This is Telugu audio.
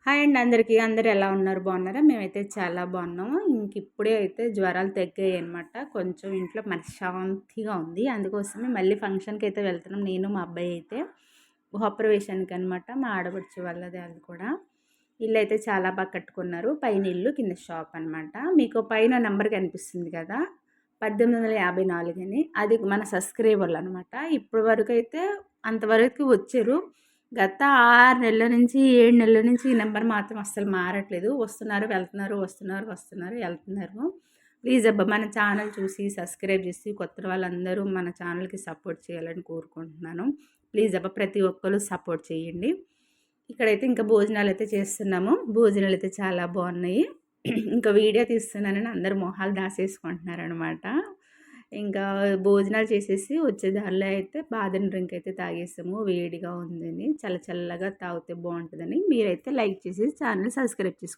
హాయ్ అండి అందరికీ. అందరూ ఎలా ఉన్నారు? బాగున్నారా? మేమైతే చాలా బాగున్నాము. ఇప్పుడే అయితే జ్వరాలు తగ్గాయనమాట. కొంచెం ఇంట్లో మనశ్శాంతిగా ఉంది. అందుకోసమే మళ్ళీ ఫంక్షన్‌కి అయితే వెళ్తున్నాం. నేను మా అబ్బాయి అయితే గృహప్రవేశానికి అనమాట. మా ఆడపడుచు వాళ్ళది అది కూడా. ఇల్లయితే చాలా బాగా కట్టుకున్నారు. పైన ఇల్లు, కింద షాప్ అనమాట. మీకు పైన నంబర్ కనిపిస్తుంది కదా! 1854 అని. అది మన సబ్స్క్రైబర్లు అనమాట. ఇప్పటి వరకైతే అంతవరకు వచ్చారు. గత 6 నెలల నుంచి, 7 నెలల నుంచి ఈ నెంబర్ మాత్రం అస్సలు మారట్లేదు. వస్తున్నారు, వెళ్తున్నారు, వస్తున్నారు, వస్తున్నారు, వెళ్తున్నారు. ప్లీజ్ అబ్బా మన ఛానల్ చూసి, సబ్స్క్రైబ్ చేసి, కొత్త వాళ్ళందరూ మన ఛానల్‌కి సపోర్ట్ చేయాలని కోరుకుంటున్నాను. ప్లీజ్ అబ్బా ప్రతి ఒక్కరు సపోర్ట్ చేయండి. ఇక్కడైతే ఇంకా భోజనాలైతే చేస్తున్నాము. భోజనాలైతే చాలా బాగున్నాయి. ఇంకా వీడియో తీస్తున్నానని అందరూ మొహాలు దాసేసుకుంటున్నారనమాట. ఇంకా భోజనాలు చేసేసి వచ్చే దారిలో అయితే బాదం డ్రింక్ అయితే తాగేసాము. వేడిగా ఉందని, చల్ల చల్లగా తాగితే బాగుంటుందని. మీరైతే లైక్ చేసి ఛానల్ సబ్స్క్రైబ్ చేసుకోండి.